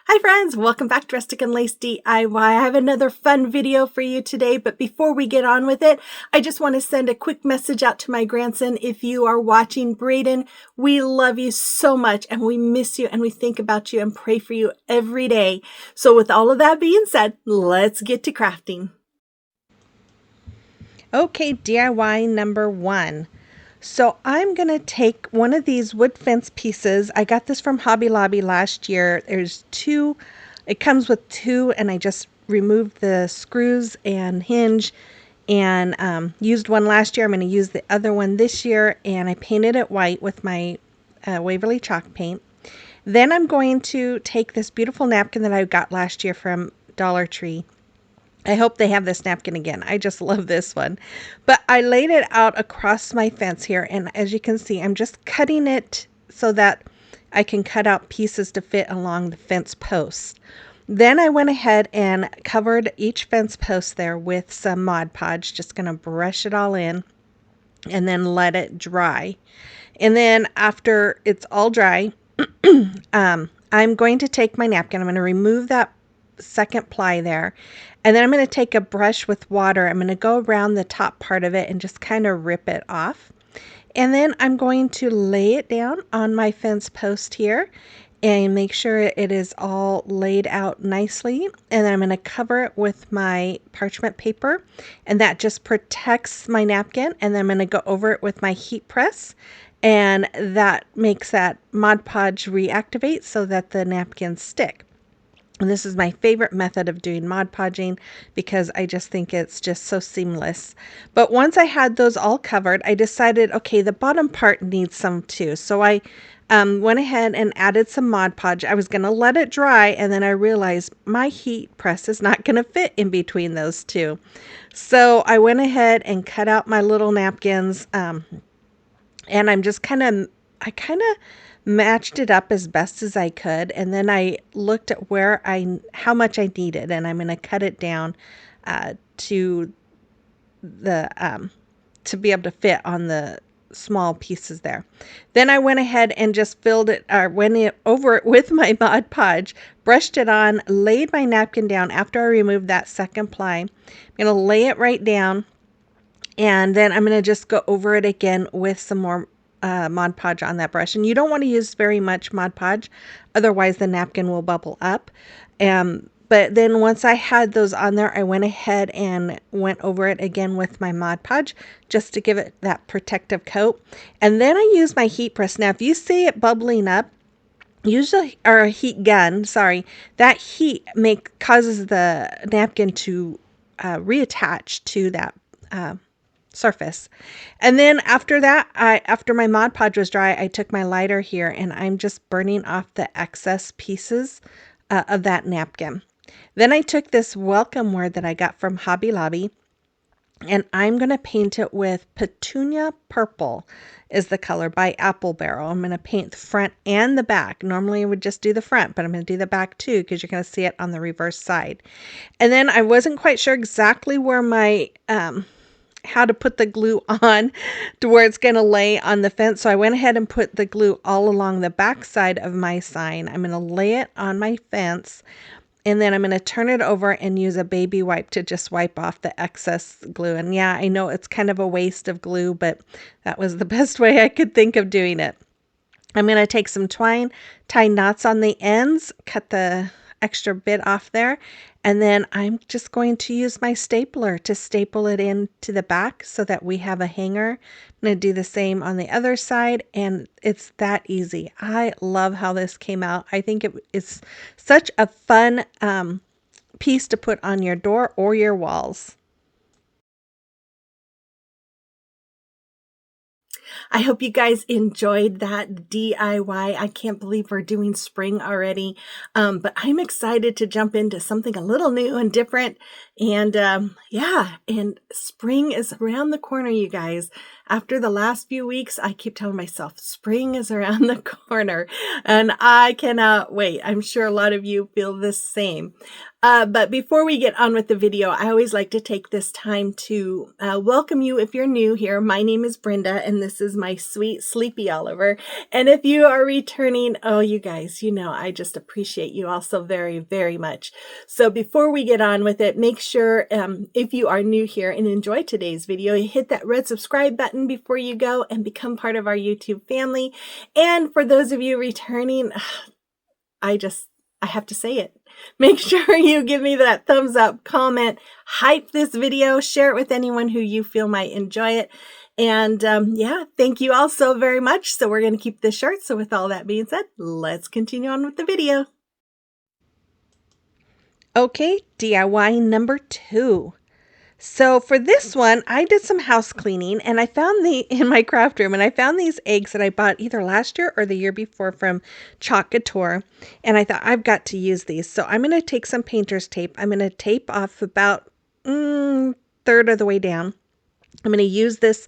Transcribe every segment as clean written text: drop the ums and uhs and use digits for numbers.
Hi friends, welcome back to Rustic and Lace DIY. I have another fun video for you today, but before we get on with it, I just want to send a quick message out to my grandson. If you are watching, Braden, we love you so much and we miss you and we think about you and pray for you every day. So with all of that being said, let's get to crafting. Okay, DIY number 1. So I'm going to take one of these wood fence pieces. I got this from Hobby Lobby last year. There's two. It comes with two, and I just removed the screws and hinge and used one last year. I'm going to use the other one this year, and I painted it white with my Waverly chalk paint. Then I'm going to take this beautiful napkin that I got last year from Dollar Tree. I hope they have this napkin again. I just love this one. But I laid it out across my fence here, and as you can see, I'm just cutting it so that I can cut out pieces to fit along the fence posts. Then I went ahead and covered each fence post there with some Mod Podge. Just going to brush it all in and then let it dry. And then after it's all dry, I'm going to take my napkin. I'm going to remove that second ply there. And then I'm going to take a brush with water. I'm going to go around the top part of it and just kind of rip it off. And then I'm going to lay it down on my fence post here and make sure it is all laid out nicely. And then I'm going to cover it with my parchment paper, and that just protects my napkin. And then I'm going to go over it with my heat press, and that makes that Mod Podge reactivate so that the napkins stick. And this is my favorite method of doing Mod Podging because I just think it's just so seamless. But once I had those all covered, I decided, okay, the bottom part needs some too. So I went ahead and added some Mod Podge. I was going to let it dry, and then I realized my heat press is not going to fit in between those two. So I went ahead and cut out my little napkins, and I kind of matched it up as best as I could, and then I looked at how much I needed, and I'm going to cut it down to the to be able to fit on the small pieces there. Then I went ahead and just filled it or over it with my Mod Podge, brushed it on, laid my napkin down after I removed that second ply. I'm going to lay it right down, and then I'm going to just go over it again with some more Mod Podge on that brush. And you don't want to use very much Mod Podge, otherwise the napkin will bubble up. But then once I had those on there, I went ahead and went over it again with my Mod Podge just to give it that protective coat. And then I used my heat press. Now, if you see it bubbling up, usually, or a heat gun, sorry, that heat causes the napkin to reattach to that surface. And then after that, after my Mod Podge was dry, I took my lighter here and I'm just burning off the excess pieces of that napkin. Then I took this welcome word that I got from Hobby Lobby, and I'm going to paint it with Petunia Purple is the color by Apple Barrel. I'm going to paint the front and the back. Normally I would just do the front, but I'm going to do the back too because you're going to see it on the reverse side. And then I wasn't quite sure exactly where my how to put the glue on to where it's going to lay on the fence. So I went ahead and put the glue all along the back side of my sign. I'm going to lay it on my fence, and then I'm going to turn it over and use a baby wipe to just wipe off the excess glue. And yeah, I know it's kind of a waste of glue, but that was the best way I could think of doing it. I'm going to take some twine, tie knots on the ends, cut the extra bit off there, and then I'm just going to use my stapler to staple it into the back so that we have a hanger. I'm going to do the same on the other side, and it's that easy. I love how this came out. I think it's such a fun piece to put on your door or your walls. I hope you guys enjoyed that DIY. I can't believe we're doing spring already, but I'm excited to jump into something a little new and different. And yeah, and spring is around the corner, you guys. after the last few weeks, I keep telling myself spring is around the corner and I cannot wait. I'm sure a lot of you feel the same. But before we get on with the video, I always like to take this time to welcome you if you're new here. My name is Brenda, and this is my sweet Sleepy Oliver. And if you are returning, oh, you guys, you know, I just appreciate you all so very, very much. So before we get on with it, make sure if you are new here and enjoy today's video, you hit that red subscribe button before you go and become part of our YouTube family. And for those of you returning, I have to say it. Make sure you give me that thumbs up, comment, hype this video, share it with anyone who you feel might enjoy it. And yeah, thank you all so very much. So we're going to keep this short. So with all that being said, let's continue on with the video. Okay, DIY number 2. So for this one, I did some house cleaning and I found in my craft room, and I found these eggs that I bought either last year or the year before from Chalk Couture. And I thought I've got to use these. So I'm going to take some painter's tape. I'm going to tape off about third of the way down. I'm going to use this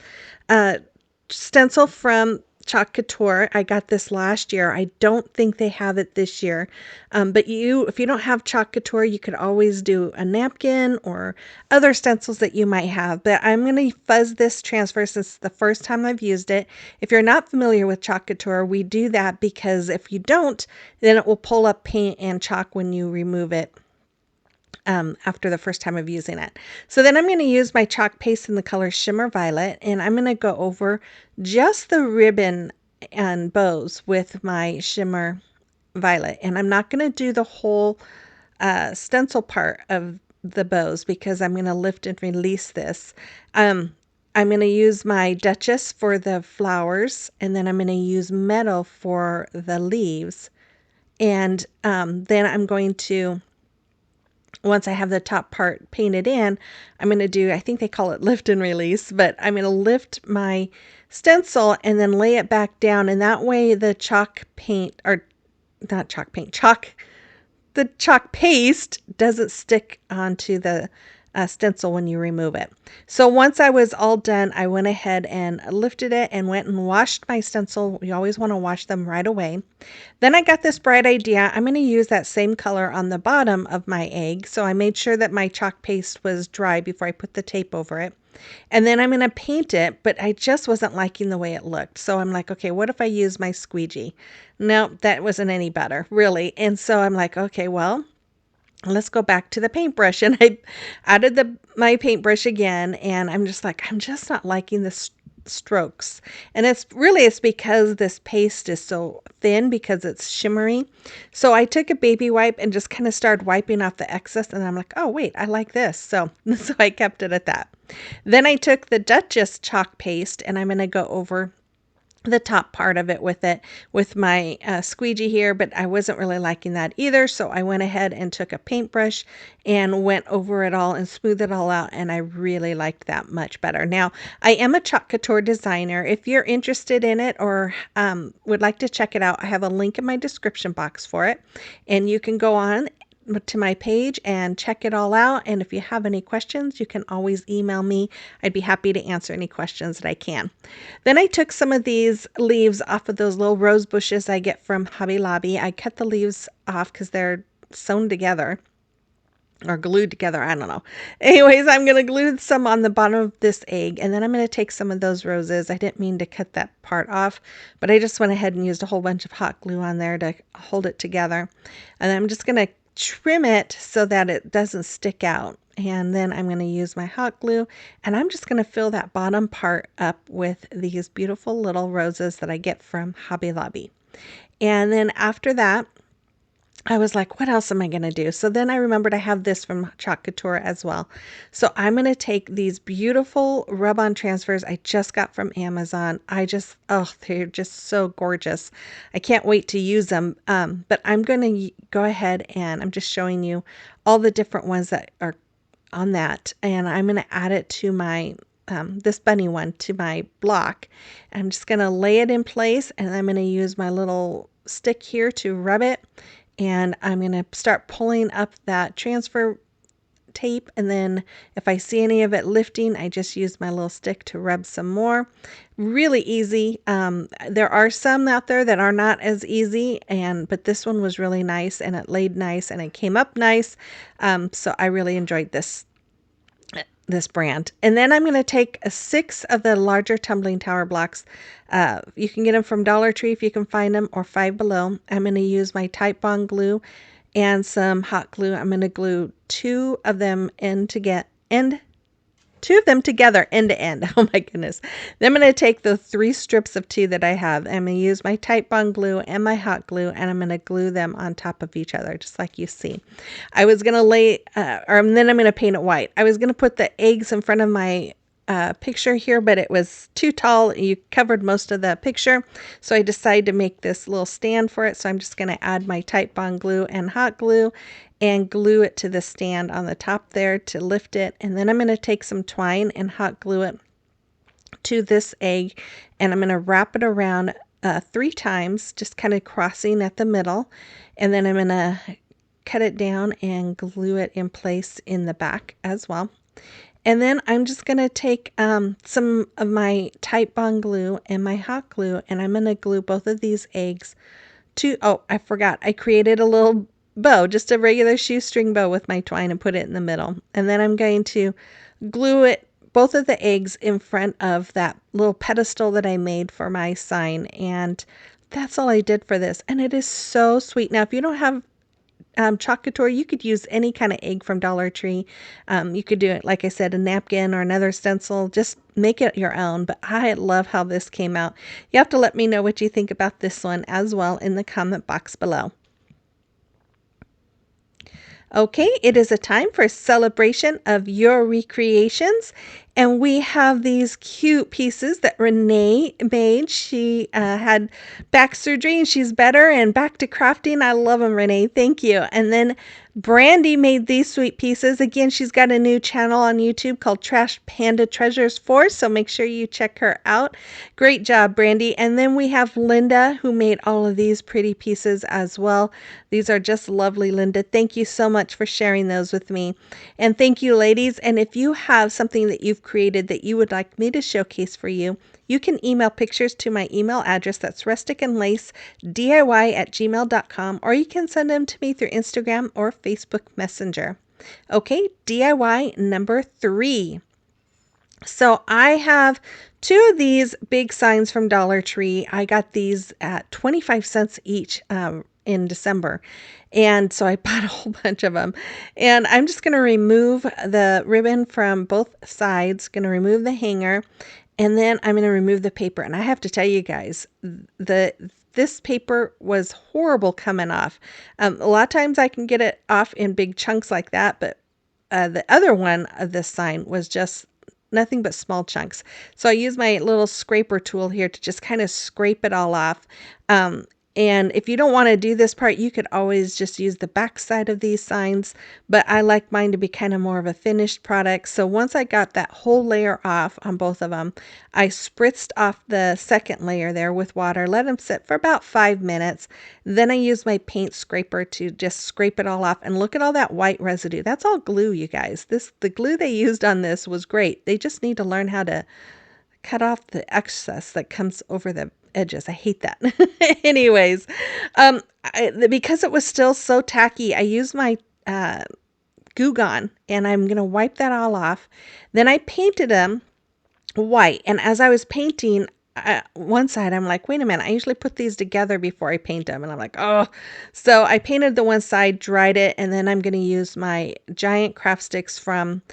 stencil from Chalk Couture. I got this last year. I don't think they have it this year. But if you don't have Chalk Couture, you could always do a napkin or other stencils that you might have. But I'm going to fuzz this transfer since it's the first time I've used it. If you're not familiar with Chalk Couture, we do that because if you don't, then it will pull up paint and chalk when you remove it. After the first time of using it. So then I'm going to use my chalk paste in the color Shimmer Violet, and I'm going to go over just the ribbon and bows with my Shimmer Violet. And I'm not going to do the whole stencil part of the bows because I'm going to lift and release this. I'm going to use my Duchess for the flowers, and then I'm going to use Meadow for the leaves. And then I'm going to, once I have the top part painted in, I'm going to do, I think they call it lift and release, but I'm going to lift my stencil and then lay it back down. And that way the chalk paint, or not chalk paint, the chalk paste doesn't stick onto the stencil when you remove it. So once I was all done, I went ahead and lifted it and went and washed my stencil. You always want to wash them right away. Then I got this bright idea. I'm going to use that same color on the bottom of my egg. So I made sure that my chalk paste was dry before I put the tape over it. And then I'm going to paint it, but I just wasn't liking the way it looked. So I'm like, okay, what if I use my squeegee? No, that wasn't any better, really. And so I'm like, okay, well, let's go back to the paintbrush. And I added my paintbrush again, and I'm just not liking the strokes. And it's because this paste is so thin because it's shimmery. So I took a baby wipe and just kind of started wiping off the excess, and I'm like, oh wait, I like this. So I kept it at that. Then I took the Duchess chalk paste, and I'm going to go over the top part of it with my squeegee here, but I wasn't really liking that either. So I went ahead and took a paintbrush and went over it all and smoothed it all out. And I really liked that much better. Now, I am a Chalk Couture designer. If you're interested in it or would like to check it out, I have a link in my description box for it. And you can go on to my page and check it all out. And if you have any questions, you can always email me. I'd be happy to answer any questions that I can. Then I took some of these leaves off of those little rose bushes I get from Hobby Lobby. I cut the leaves off because they're sewn together or glued together. I don't know. Anyways, I'm going to glue some on the bottom of this egg, and then I'm going to take some of those roses. I didn't mean to cut that part off, but I just went ahead and used a whole bunch of hot glue on there to hold it together. And I'm just going to trim it so that it doesn't stick out. And then I'm going to use my hot glue, and I'm just going to fill that bottom part up with these beautiful little roses that I get from Hobby Lobby. And then after that, I was like, what else am I going to do? So then I remembered I have this from Chalk Couture as well. So I'm going to take these beautiful rub-on transfers I just got from Amazon. They're just so gorgeous. I can't wait to use them. But I'm going to go ahead and I'm just showing you all the different ones that are on that. And I'm going to add it to my this bunny one to my block. I'm just going to lay it in place, and I'm going to use my little stick here to rub it. And I'm going to start pulling up that transfer tape, and then if I see any of it lifting, I just use my little stick to rub some more. Really easy. There are some out there that are not as easy, but this one was really nice, and it laid nice, and it came up nice. So I really enjoyed this brand. And then I'm going to take 6 of the larger tumbling tower blocks. You can get them from Dollar Tree if you can find them, or Five Below. I'm going to use my Type Bond glue and some hot glue. I'm going to glue 2 of them together end to end. Oh my goodness. Then I'm going to take the 3 strips of 2 that I have. I'm going to use my Type Bond glue and my hot glue, and I'm going to glue them on top of each other, just like you see. I was going to then I'm going to paint it white. I was going to put the eggs in front of my picture here, but it was too tall. You covered most of the picture. So I decided to make this little stand for it. So I'm just going to add my Type Bond glue and hot glue and glue it to the stand on the top there to lift it. And then I'm going to take some twine and hot glue it to this egg, and I'm going to wrap it around 3 times, just kind of crossing at the middle. And then I'm going to cut it down and glue it in place in the back as well. And then I'm just going to take some of my Type Bond glue and my hot glue, and I'm going to glue both of these eggs to, oh, I forgot, I created a little bow, just a regular shoestring bow with my twine, and put it in the middle. And then I'm going to glue both of the eggs in front of that little pedestal that I made for my sign. And that's all I did for this. And it is so sweet. Now, if you don't have chocolate, you could use any kind of egg from Dollar Tree. You could do it, like I said, a napkin or another stencil. Just make it your own. But I love how this came out. You have to let me know what you think about this one as well in the comment box below. Okay, it is a time for a celebration of your recreations, and we have these cute pieces that Renee made. She had back surgery and she's better and back to crafting. I love them, Renee. Thank you. And then Brandy made these sweet pieces. Again, she's got a new channel on YouTube called Trash Panda Treasures 4, so make sure you check her out. Great job, Brandy. And then we have Linda, who made all of these pretty pieces as well. These are just lovely, Linda. Thank you so much for sharing those with me. And thank you, ladies. And if you have something that you've created that you would like me to showcase for you, you can email pictures to my email address. That's rusticandlacediy@gmail.com, or you can send them to me through Instagram or Facebook Messenger. Okay, DIY number 3. So I have 2 of these big signs from Dollar Tree. I got these at 25 cents each in December. And so I bought a whole bunch of them. And I'm just going to remove the ribbon from both sides, going to remove the hanger, and then I'm going to remove the paper. And I have to tell you guys, this paper was horrible coming off. A lot of times I can get it off in big chunks like that, but the other one of this sign was just nothing but small chunks. So I use my little scraper tool here to just kind of scrape it all off. And if you don't want to do this part, you could always just use the back side of these signs, but I like mine to be kind of more of a finished product. So once I got that whole layer off on both of them, I spritzed off the second layer there with water, let them sit for about 5 minutes. Then I used my paint scraper to just scrape it all off, and look at all that white residue. That's all glue, you guys. The glue they used on this was great. They just need to learn how to cut off the excess that comes over the edges. I hate that. Anyways, because it was still so tacky, I used my Goo Gone, and I'm going to wipe that all off. Then I painted them white, and as I was painting one side, I'm like, wait a minute, I usually put these together before I paint them, and I'm like, oh. So I painted the one side, dried it, and then I'm going to use my giant craft sticks from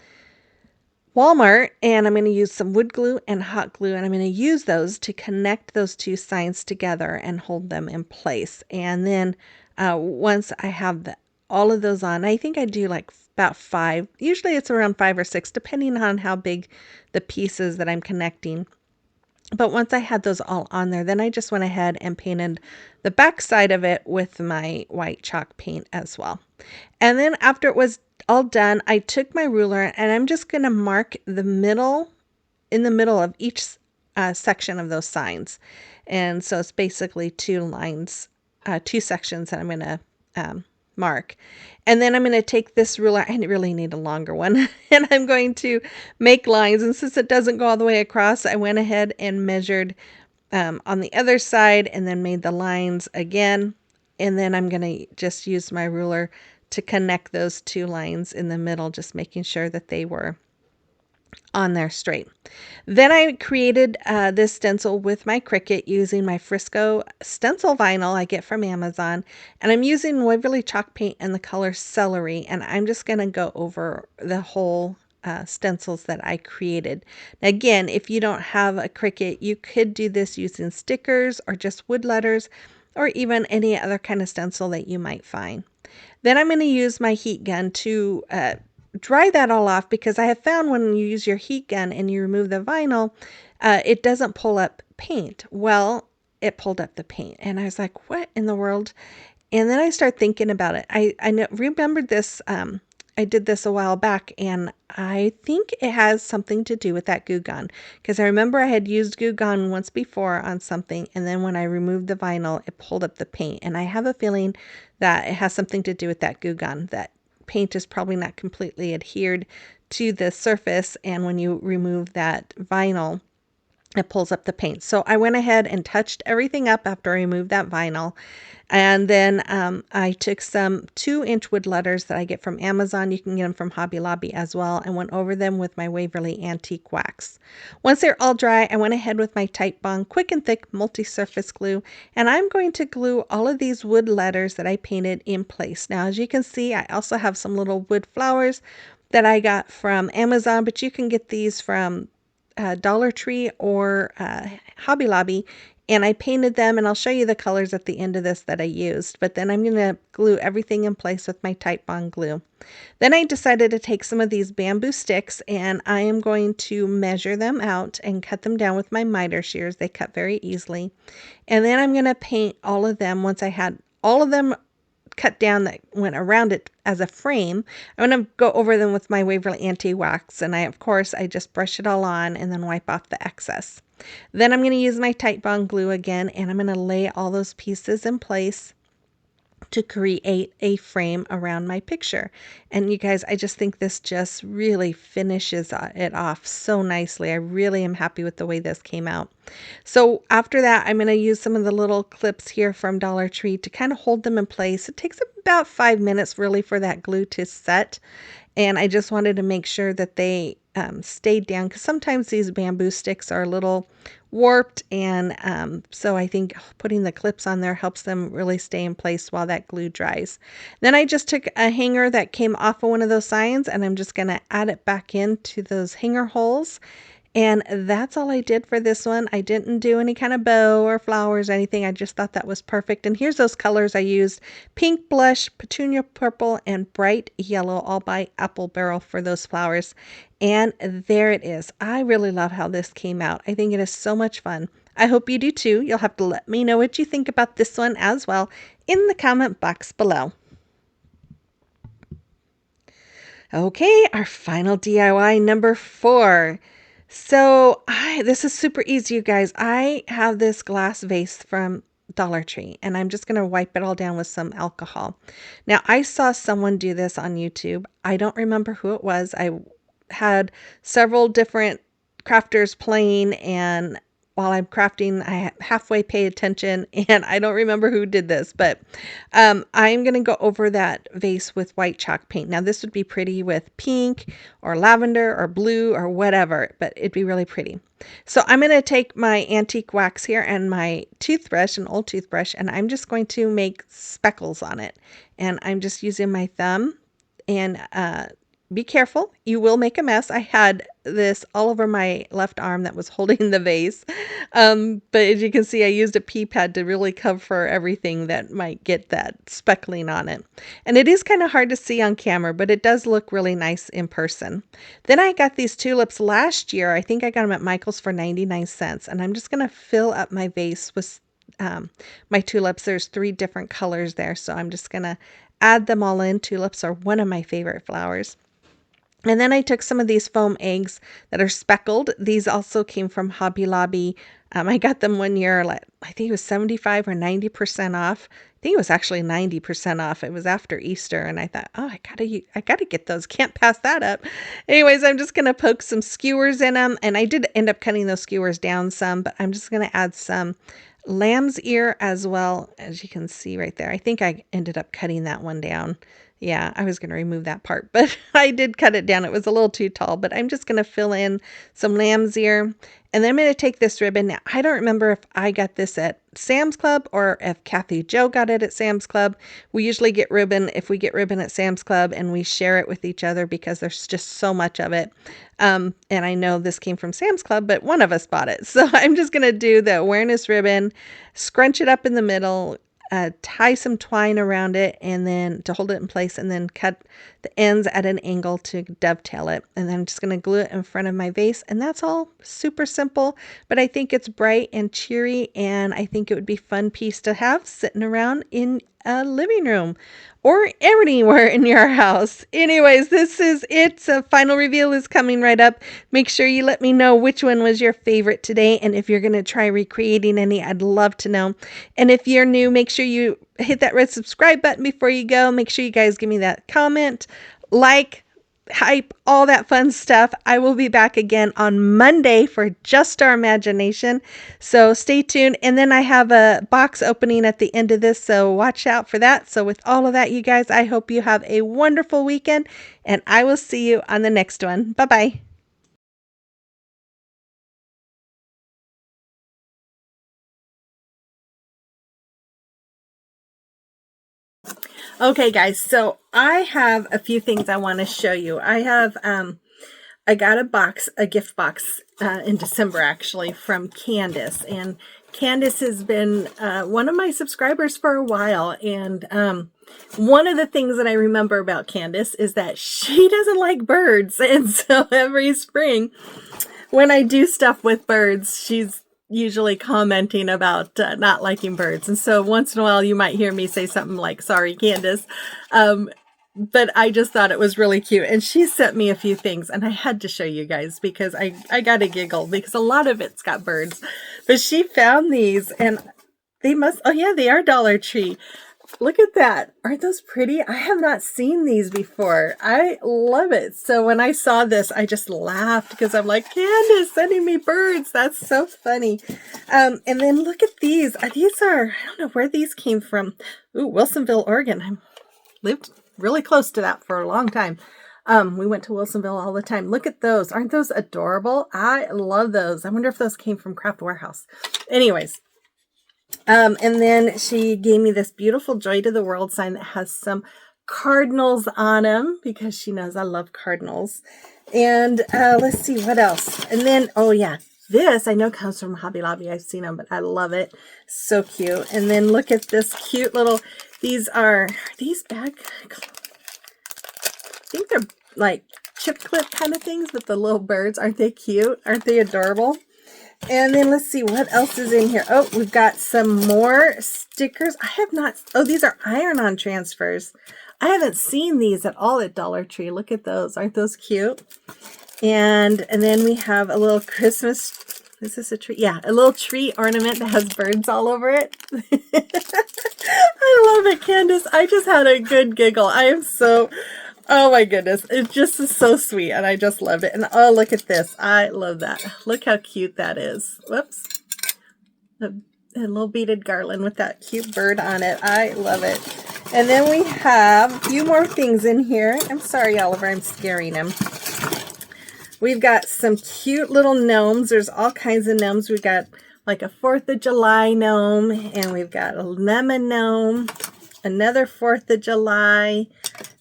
Walmart, and I'm going to use some wood glue and hot glue, and I'm going to use those to connect those 2 signs together and hold them in place. And then once I have all of those on, I think I do like about 5. Usually it's around 5 or 6, depending on how big the piece is that I'm connecting. But once I had those all on there, then I just went ahead and painted the back side of it with my white chalk paint as well. And then after it was all done, I took my ruler, and I'm just going to mark in the middle of each section of those signs. And so it's basically 2 lines, 2 sections that I'm going to mark. And then I'm going to take this ruler, I really need a longer one, and I'm going to make lines. And since it doesn't go all the way across, I went ahead and measured on the other side and then made the lines again. And then I'm going to just use my ruler to connect those two lines in the middle, just making sure that they were on there straight. Then I created this stencil with my Cricut using my Frisco stencil vinyl I get from Amazon. And I'm using Waverly chalk paint and the color Celery. And I'm just going to go over the whole stencils that I created. Again, if you don't have a Cricut, you could do this using stickers or just wood letters or even any other kind of stencil that you might find. Then I'm going to use my heat gun to dry that all off, because I have found when you use your heat gun and you remove the vinyl, it doesn't pull up paint. Well, it pulled up the paint, and I was like, what in the world? And then I started thinking about it. I remembered this. I did this a while back, and I think it has something to do with that Goo Gone, because I remember I had used Goo Gone once before on something, and then when I removed the vinyl, it pulled up the paint. And I have a feeling that it has something to do with that Goo Gone, that paint is probably not completely adhered to the surface, and when you remove that vinyl, it pulls up the paint. So I went ahead and touched everything up after I removed that vinyl. And then I took some 2-inch wood letters that I get from Amazon. You can get them from Hobby Lobby as well, and went over them with my Waverly Antique Wax. Once they're all dry, I went ahead with my Titebond Quick and Thick multi-surface glue, and I'm going to glue all of these wood letters that I painted in place. Now, as you can see, I also have some little wood flowers that I got from Amazon, but you can get these from Dollar Tree or Hobby Lobby, and I painted them, and I'll show you the colors at the end of this that I used. But then I'm going to glue everything in place with my Titebond glue. Then I decided to take some of these bamboo sticks, and I am going to measure them out and cut them down with my miter shears. They cut very easily. And then I'm going to paint all of them. Once I had all of them cut down that went around it as a frame, I'm going to go over them with my Waverly Antique Wax, and of course I just brush it all on and then wipe off the excess. Then I'm going to use my Titebond glue again, and I'm going to lay all those pieces in place to create a frame around my picture. And you guys, I just think this just really finishes it off so nicely. I really am happy with the way this came out. So after that, I'm going to use some of the little clips here from Dollar Tree to kind of hold them in place. It takes about 5 minutes really for that glue to set. And I just wanted to make sure that they stayed down, because sometimes these bamboo sticks are a little warped, and so I think putting the clips on there helps them really stay in place while that glue dries. Then I just took a hanger that came off of one of those signs, and I'm just going to add it back into those hanger holes. And that's all I did for this one. I didn't do any kind of bow or flowers or anything. I just thought that was perfect. And here's those colors I used: pink blush, petunia purple, and bright yellow, all by Apple Barrel for those flowers. And there it is. I really love how this came out. I think it is so much fun. I hope you do too. You'll have to let me know what you think about this one as well in the comment box below. Okay, our final DIY, number 4. So this is super easy, you guys. I have this glass vase from Dollar Tree, and I'm just going to wipe it all down with some alcohol. Now, I saw someone do this on YouTube. I don't remember who it was. I had several different crafters playing, and while I'm crafting, I halfway pay attention, and I don't remember who did this, but I'm going to go over that vase with white chalk paint. Now, this would be pretty with pink or lavender or blue or whatever, but it'd be really pretty. So I'm going to take my antique wax here and my toothbrush, an old toothbrush, and I'm just going to make speckles on it. And I'm just using my thumb, and be careful, you will make a mess. I had this all over my left arm that was holding the vase. But as you can see, I used a pea pad to really cover everything that might get that speckling on it. And it is kind of hard to see on camera, but it does look really nice in person. Then I got these tulips last year. I think I got them at Michael's for 99 cents. And I'm just going to fill up my vase with my tulips. There's 3 different colors there, so I'm just going to add them all in. Tulips are one of my favorite flowers. And then I took some of these foam eggs that are speckled. These also came from Hobby Lobby. I got them one year, I think it was 75 or 90% off. I think it was actually 90% off. It was after Easter, and I thought, oh, I gotta get those. Can't pass that up. Anyways, I'm just gonna poke some skewers in them, and I did end up cutting those skewers down some, but I'm just gonna add some lamb's ear as well, as you can see right there. I think I ended up cutting that one down. Yeah, I was going to remove that part, but I did cut it down. It was a little too tall, but I'm just going to fill in some lamb's ear. And then I'm going to take this ribbon. Now, I don't remember if I got this at Sam's Club or if Kathy Jo got it at Sam's Club. We usually get ribbon if we get ribbon at Sam's Club, and we share it with each other because there's just so much of it. And I know this came from Sam's Club, but one of us bought it. So I'm just going to do the awareness ribbon, scrunch it up in the middle, tie some twine around it, and then to hold it in place, and then cut the ends at an angle to dovetail it. And then I'm just going to glue it in front of my vase, and that's all. Super simple, but I think it's bright and cheery, and I think it would be a fun piece to have sitting around in a living room or anywhere in your house. Anyways, this is it. So final reveal is coming right up. Make sure you let me know which one was your favorite today, and if you're going to try recreating any, I'd love to know. And if you're new, make sure you hit that red subscribe button before you go. Make sure you guys give me that comment, like, hype, all that fun stuff. I will be back again on Monday for Just Our Imagination, so stay tuned. And then I have a box opening at the end of this, so watch out for that. So with all of that, you guys, I hope you have a wonderful weekend, and I will see you on the next one. Bye bye. Okay, guys, so I have a few things I want to show you. I got a gift box in December, actually, from Candace. And Candace has been one of my subscribers for a while. And one of the things that I remember about Candace is that she doesn't like birds. And so every spring, when I do stuff with birds, she's usually commenting about not liking birds. And so once in a while, you might hear me say something like, sorry, Candace. But I just thought it was really cute. And she sent me a few things, and I had to show you guys because I got a giggle because a lot of it's got birds. But she found these, and they must, oh yeah, they are Dollar Tree. Look at that. Aren't those pretty? I have not seen these before. I love it. So when I saw this, I just laughed because I'm like, Candace sending me birds. That's so funny. And then look at these. These are, I don't know where these came from. Ooh, Wilsonville, Oregon. I lived really close to that for a long time. We went to Wilsonville all the time. Look at those. Aren't those adorable? I love those. I wonder if those came from Craft Warehouse. Anyways. And then she gave me this beautiful Joy to the World sign that has some cardinals on them because she knows I love cardinals. And let's see what else. And then, oh yeah, this I know comes from Hobby Lobby. I've seen them, but I love it. So cute. And then look at this cute little, these bag, I think they're like chip clip kind of things with the little birds. Aren't they cute? Aren't they adorable? And then let's see what else is in here. Oh, we've got some more stickers. I have not, oh, these are iron-on transfers. I haven't seen these at all at Dollar Tree. Look at those. Aren't those cute? And then we have a little Christmas, is this a tree? Yeah, a little tree ornament that has birds all over it. I love it, Candace. I just had a good giggle. I am so... Oh my goodness, it just is so sweet, and I just loved it. And oh, look at this. I love that. Look how cute that is. Whoops. A little beaded garland with that cute bird on it. I love it. And then we have a few more things in here. I'm sorry, Oliver, I'm scaring him. We've got some cute little gnomes. There's all kinds of gnomes. We've got like a 4th of July gnome, and we've got a lemon gnome, another 4th of July,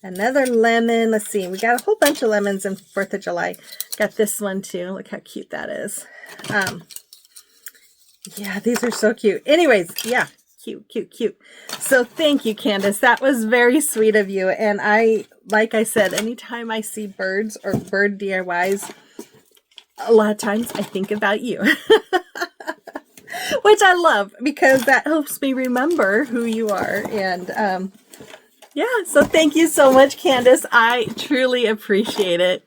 another lemon. Let's see. We got a whole bunch of lemons in 4th of July. Got this one too. Look how cute that is. Yeah, these are so cute. Anyways, yeah, cute, cute, cute. So thank you, Candace. That was very sweet of you. And like I said, anytime I see birds or bird DIYs, a lot of times I think about you. Which I love because that helps me remember who you are. And yeah, so thank you so much, Candace. I truly appreciate it.